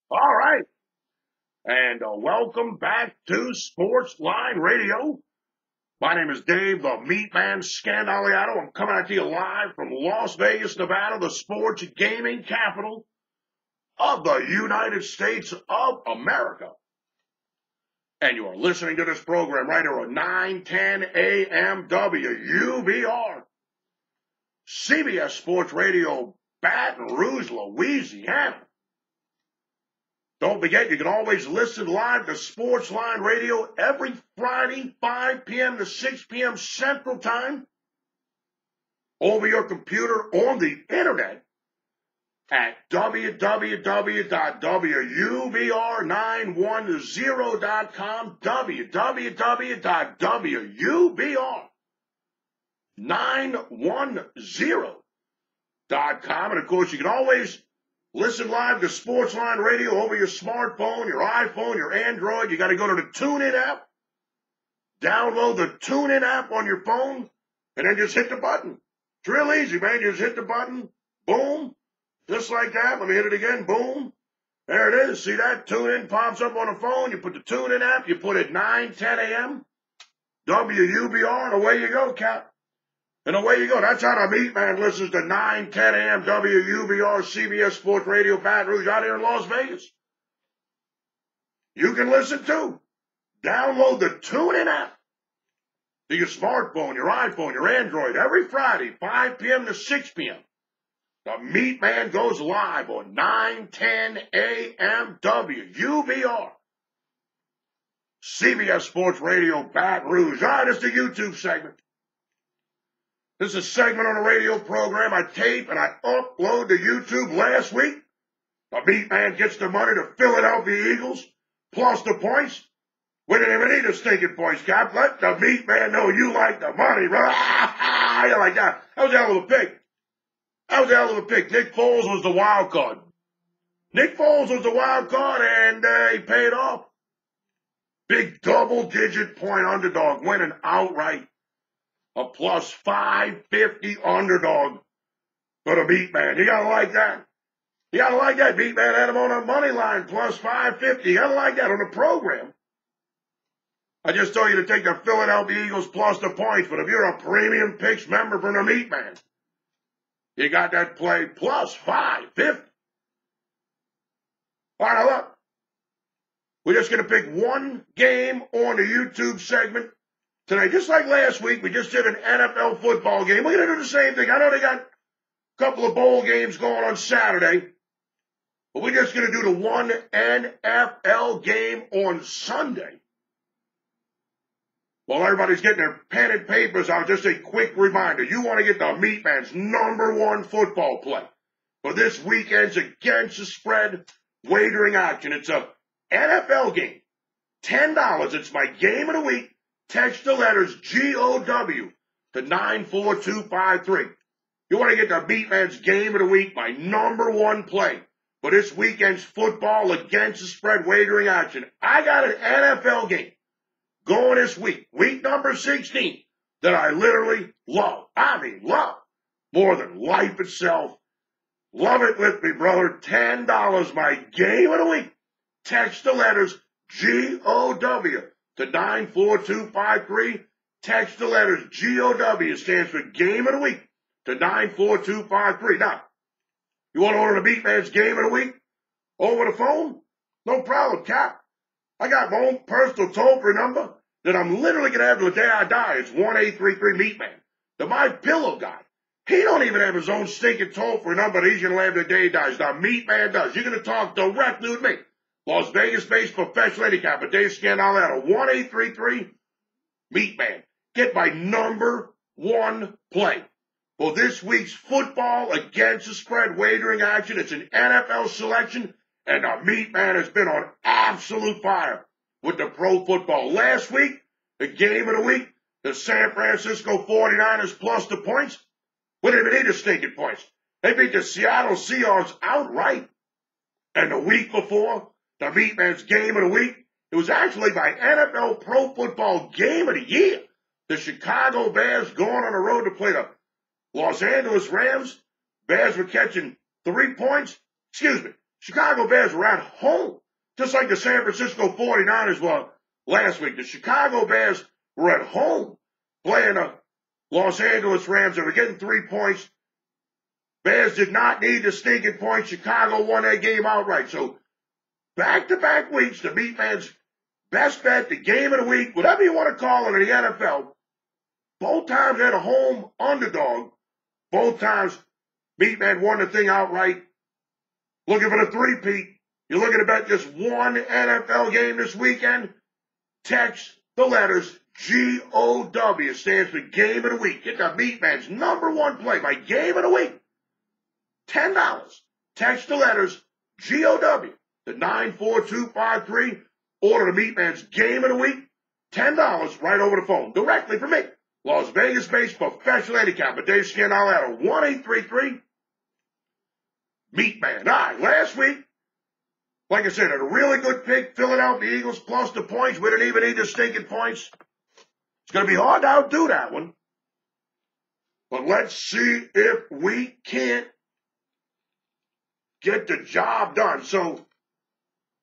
All right. And welcome back to Sports Line Radio. My name is Dave, the MeatMan Scandaliato. I'm coming at you live from Las Vegas, Nevada, the sports gaming capital of the United States of America. And you are listening to this program right here on 910 AM WUBR, CBS Sports Radio, Baton Rouge, Louisiana. Don't forget, you can always listen live to Sports Line Radio every Friday, 5 p.m. to 6 p.m. Central Time, over your computer on the internet at www.wubr910.com, www.wubr910.com. And, of course, you can always listen live to Sportsline Radio over your smartphone, your iPhone, your Android. You got to go to the TuneIn app, download the TuneIn app on your phone, and then just hit the button. It's real easy, man. You just hit the button, boom, just like that. Let me hit it again, boom. There it is. See that? TuneIn pops up on the phone. You put the TuneIn app, you put it 9:10 a.m., WUBR, and away you go, Cap. And away you go. That's how the MeatMan listens to 9:10 a.m. WUBR, CBS Sports Radio, Baton Rouge, out here in Las Vegas. You can listen too. Download the TuneIn app to your smartphone, your iPhone, your Android, every Friday, 5 p.m. to 6 p.m. The MeatMan goes live on 9:10 a.m. WUBR, CBS Sports Radio, Baton Rouge. All right, it's the YouTube segment. This is a segment on a radio program I tape and I upload to YouTube last week. The MeatMan gets the money to Philadelphia Eagles, plus the points. We didn't even need a stinking points, Cap. Let the MeatMan know you like the money, bro. You like that. That was a hell of a pick. That was a hell of a pick. Nick Foles was the wild card. Nick Foles was the wild card, and he paid off. Big double-digit point underdog winning outright. A plus 550 underdog for the MeatMan. You gotta like that. You gotta like that. MeatMan had him on a money line, plus 550. You gotta like that on the program. I just told you to take the Philadelphia Eagles plus the points, but if you're a premium picks member from the MeatMan, you got that play plus 550. All right, now look. We're just gonna pick one game on the YouTube segment today. Just like last week, we just did an NFL football game. We're going to do the same thing. I know they got a couple of bowl games going on Saturday, but we're just going to do the one NFL game on Sunday. While everybody's getting their pen and papers out, just a quick reminder. You want to get the MeatMan's #1 football play for this weekend's against the spread wagering action. It's a NFL game. $10. It's my game of the week. Text the letters GOW to 94253. You want to get the MeatMan's game of the week, my #1 play for this weekend's football against the spread wagering action. I got an NFL game going this week, week number 16, that I literally love. I mean, love more than life itself. Love it with me, brother. $10, my game of the week. Text the letters GOW to 94253. Text the letters GOW, stands for Game of the Week, to 94253. Now, you want to order the MeatMan's Game of the Week over the phone? No problem, Cap. I got my own personal toll-free number that I'm literally going to have till the day I die. It's 1-833-MeatMan. The My Pillow guy, he don't even have his own stinking toll-free number that he's going to have the day he dies. The MeatMan does. You're going to talk directly with me. Las Vegas-based professional handicapper Dave Scandaliato, 1-833-MeatMan. Get my #1 play for this week's football against the spread wagering action. It's an NFL selection, and the MeatMan has been on absolute fire with the pro football. Last week, the game of the week, the San Francisco 49ers plus the points. We didn't even need the stinking points. They beat the Seattle Seahawks outright. And the week before, the MeatMan's game of the week, it was actually my NFL Pro Football Game of the Year. The Chicago Bears going on the road to play the Los Angeles Rams. Bears were catching 3 points. Chicago Bears were at home, just like the San Francisco 49ers were last week. The Chicago Bears were at home playing the Los Angeles Rams. They were getting 3 points. Bears did not need the stinking points. Chicago won that game outright. So back-to-back weeks, the MeatMan's best bet, the game of the week, whatever you want to call it in the NFL. Both times at a home underdog. Both times MeatMan won the thing outright. Looking for the three-peat. You're looking to bet just one NFL game this weekend? Text the letters GOW. Stands for Game of the Week. Get the MeatMan's #1 play by Game of the Week. $10. Text the letters GOW to 94253. Order the MeatMan's Game of the Week. $10 right over the phone. Directly from me. Las Vegas-based professional handicapper Dave Scandaliato. 1-833 MeatMan. All right, last week, like I said, a really good pick. Philadelphia Eagles plus the points. We didn't even need the stinking points. It's going to be hard to outdo that one. But let's see if we can't get the job done. So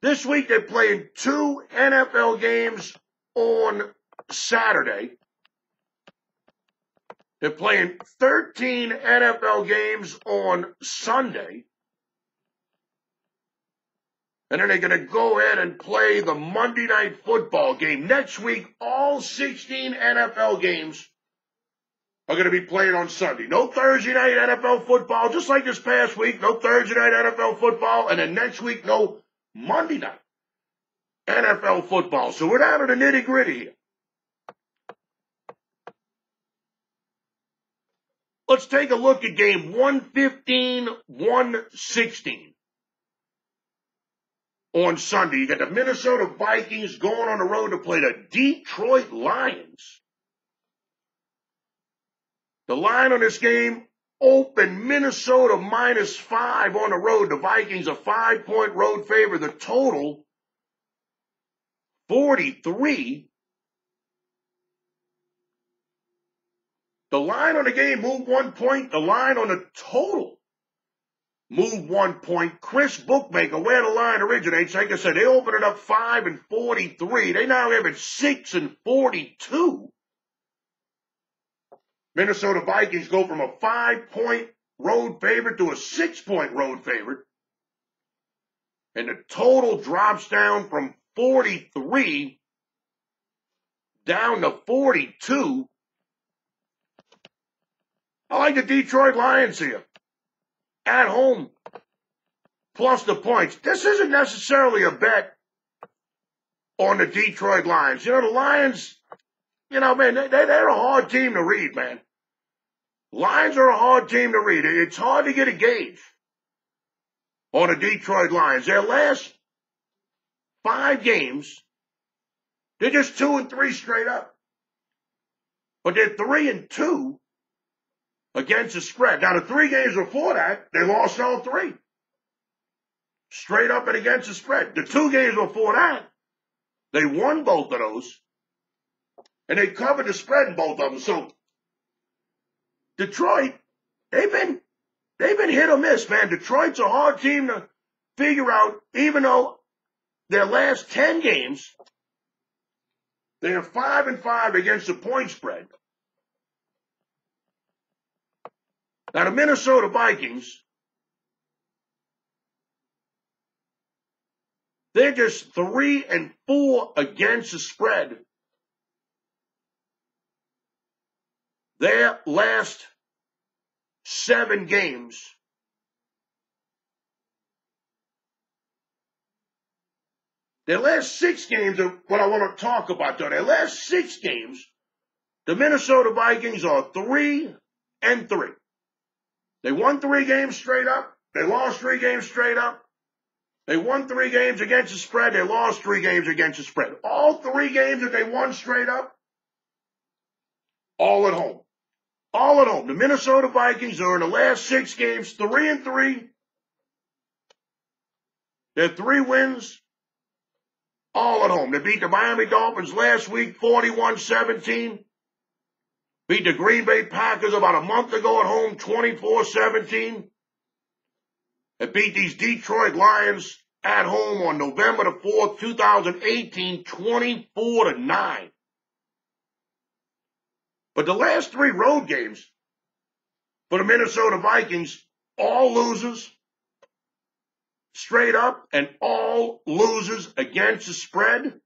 this week they're playing 2 NFL games on Saturday. They're playing 13 NFL games on Sunday. And then they're going to go ahead and play the Monday Night Football game. Next week, all 16 NFL games are going to be played on Sunday. No Thursday night NFL football, just like this past week. No Thursday night NFL football. And then next week, no Monday night NFL football. So we're down to the nitty-gritty here. Let's take a look at game 115-116 on Sunday. You got the Minnesota Vikings going on the road to play the Detroit Lions. The line on this game opened Minnesota -5 on the road. The Vikings a 5-point road favorite. The total 43. The line on the game moved 1 point. The line on the total moved 1 point. Chris Bookmaker, where the line originates, like I said, they opened it up 5-43. They now have it 6-42. Minnesota Vikings go from a 5-point road favorite to a 6-point road favorite. And the total drops down from 43 down to 42. I like the Detroit Lions here. At home, plus the points. This isn't necessarily a bet on the Detroit Lions. You know, the Lions, you know, man, they're a hard team to read, man. Lions are a hard team to read. It's hard to get a gauge on the Detroit Lions. Their last 5 games, they're just 2-3 straight up. But they're 3-2 against the spread. Now, the 3 games before that, they lost all 3. Straight up and against the spread. The 2 games before that, they won both of those. And they covered the spread in both of them. So, Detroit, they've been hit or miss, man. Detroit's a hard team to figure out, even though their last 10 games, they are 5-5 against the point spread. Now, the Minnesota Vikings, they're just 3-4 against the spread. Their last 7 games. Their last 6 games are what I want to talk about, though. Their last 6 games, the Minnesota Vikings are 3-3. They won 3 games straight up. They lost 3 games straight up. They won 3 games against the spread. They lost 3 games against the spread. All 3 games that they won straight up, all at home. All at home. The Minnesota Vikings are in the last 6 games 3-3. Their 3 wins, all at home. They beat the Miami Dolphins last week 41-17. Beat the Green Bay Packers about a month ago at home, 24-17. and beat these Detroit Lions at home on November the 4th, 2018, 24-9. But the last 3 road games for the Minnesota Vikings, all losers, straight up, and all losers against the spread.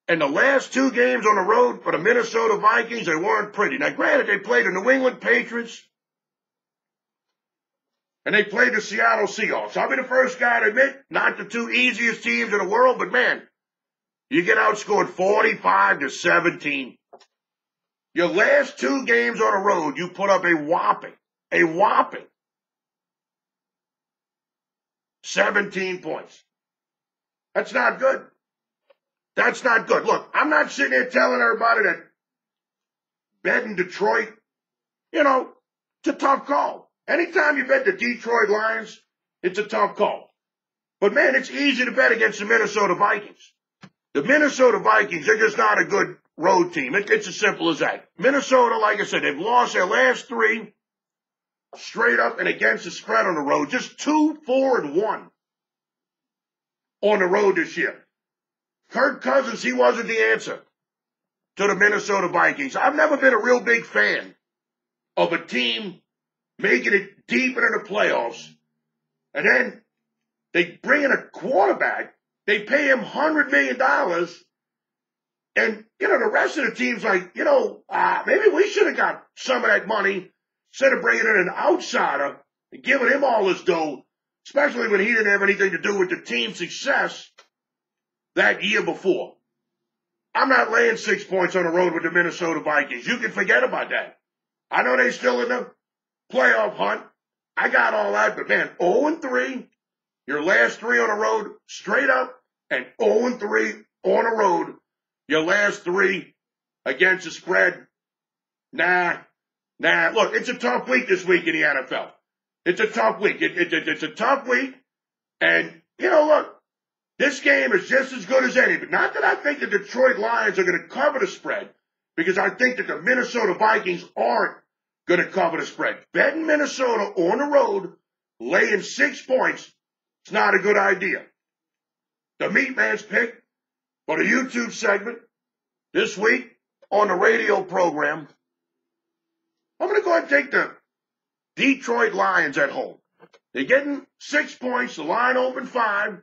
And the last 2 games on the road for the Minnesota Vikings, they weren't pretty. Now, granted, they played the New England Patriots, and they played the Seattle Seahawks. I'll be the first guy to admit, not the 2 easiest teams in the world, but man, you get outscored 45-17. Your last 2 games on the road, you put up a whopping 17 points. That's not good. That's not good. Look, I'm not sitting here telling everybody that betting Detroit, it's a tough call. Anytime you bet the Detroit Lions, it's a tough call. But man, it's easy to bet against the Minnesota Vikings. The Minnesota Vikings, they're just not a good road team. It's as simple as that. Minnesota, like I said, they've lost their last 3 straight up and against the spread on the road. Just 2-4-1 on the road this year. Kirk Cousins, he wasn't the answer to the Minnesota Vikings. I've never been a real big fan of a team making it deep into the playoffs, and then they bring in a quarterback, they pay him $100 million, and, the rest of the team's like, maybe we should have got some of that money instead of bringing in an outsider and giving him all his dough, especially when he didn't have anything to do with the team's success that year before. I'm not laying 6 points on the road with the Minnesota Vikings. You can forget about that. I know they're still in the playoff hunt. I got all that, but man, 0-3, your last 3 on the road straight up, and 0-3 on the road, your last 3 against the spread. Nah. Look, it's a tough week this week in the NFL. It's a tough week. It's a tough week, and, look, this game is just as good as any, but not that I think the Detroit Lions are going to cover the spread, because I think that the Minnesota Vikings aren't going to cover the spread. Betting Minnesota on the road, laying 6 points, it's not a good idea. The MeatMan's pick for the YouTube segment this week on the radio program, I'm going to go ahead and take the Detroit Lions at home. They're getting 6 points. The line opened 5.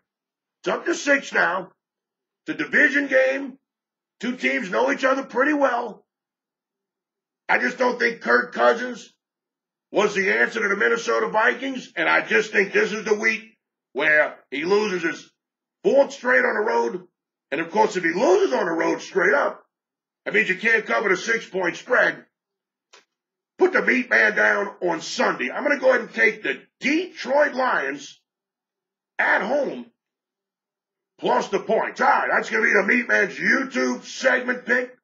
It's up to 6 now. It's a division game. 2 teams know each other pretty well. I just don't think Kirk Cousins was the answer to the Minnesota Vikings, and I just think this is the week where he loses his 4th straight on the road. And, of course, if he loses on the road straight up, that means you can't cover the 6-point spread. Put the MeatMan down on Sunday. I'm going to go ahead and take the Detroit Lions at home plus the points. All right, that's going to be the MeatMan's YouTube segment pick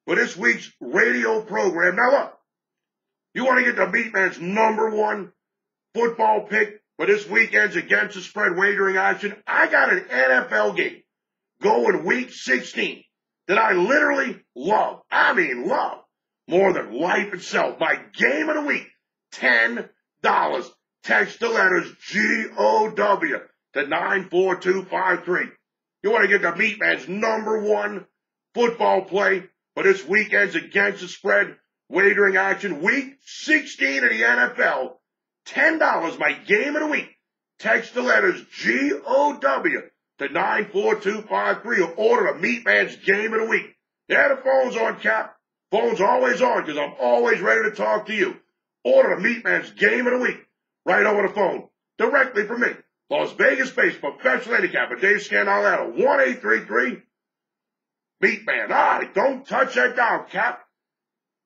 for this week's radio program. Now, look, you want to get the MeatMan's #1 football pick for this weekend's against the spread wagering action? I got an NFL game going week 16 that I literally love. I mean, love more than life itself. My game of the week, $10. Text the letters GOW to 94253. You want to get the MeatMan's #1 football play for this weekend's against the spread wagering action. Week 16 of the NFL. $10, my game of the week. Text the letters GOW to 94253 or order the MeatMan's game of the week. Yeah, the phone's on, Cap. Phone's always on because I'm always ready to talk to you. Order the MeatMan's game of the week right over the phone directly from me. Las Vegas-based professional handicapper Dave Scandaliato, 1-833 MeatMan. All right, don't touch that dial, Cap.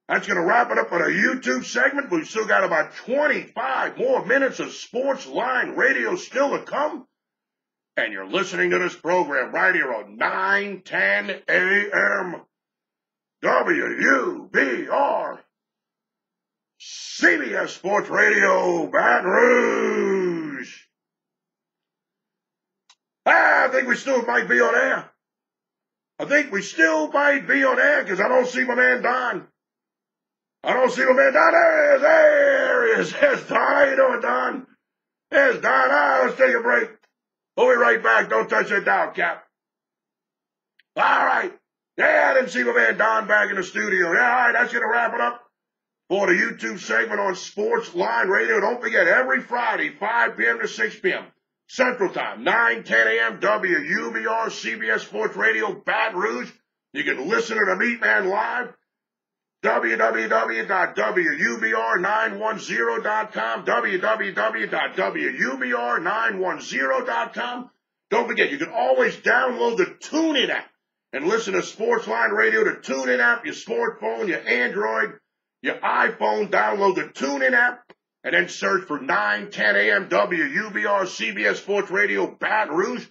That's going to wrap it up for the YouTube segment. We've still got about 25 more minutes of sports line radio still to come. And you're listening to this program right here on 9:10 a.m. WBR CBS Sports Radio, Baton Rouge. I think we still might be on air. There because I don't see my man Don. There he is. There's Don. How you doing, Don? There's Don. Let's take a break. We'll be right back. Don't touch that dial, Cap. All right. Yeah, I didn't see my man Don back in the studio. Yeah, all right, that's going to wrap it up for the YouTube segment on Sports Line Radio. Don't forget, every Friday, 5 p.m. to 6 p.m. Central Time, 9, 10 a.m., WUBR, CBS Sports Radio, Baton Rouge. You can listen to the MeatMan live, www.wubr910.com, www.wubr910.com. Don't forget, you can always download the TuneIn app and listen to Sportsline Radio, the TuneIn app, your smartphone, your Android, your iPhone. Download the TuneIn app and then search for 9, 10 a.m. WUBR, CBS Sports Radio, Baton Rouge.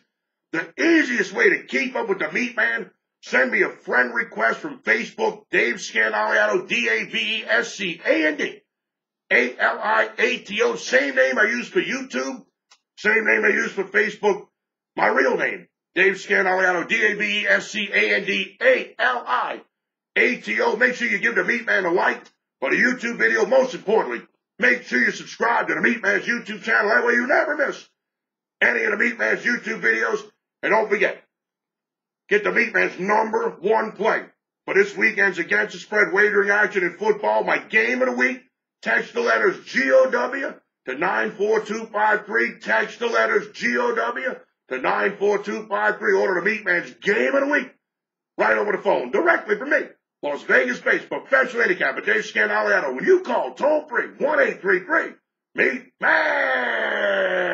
The easiest way to keep up with the MeatMan, send me a friend request from Facebook, Dave Scandaliato, DAVESCANDALIATO. Same name I use for YouTube, same name I use for Facebook. My real name, Dave Scandaliato, DAVESCANDALIATO. Make sure you give the MeatMan a like for the YouTube video. Most importantly, make sure you subscribe to the MeatMan's YouTube channel. That way you never miss any of the MeatMan's YouTube videos. And don't forget, get the MeatMan's #1 play for this weekend's against the spread wagering action in football. My game of the week, text the letters GOW to 94253. Text the letters GOW to 94253. Order the MeatMan's game of the week right over the phone, directly from me. Las Vegas-based professional handicapper Dave Scandaliato. When you call toll-free 1-833-MeatMan.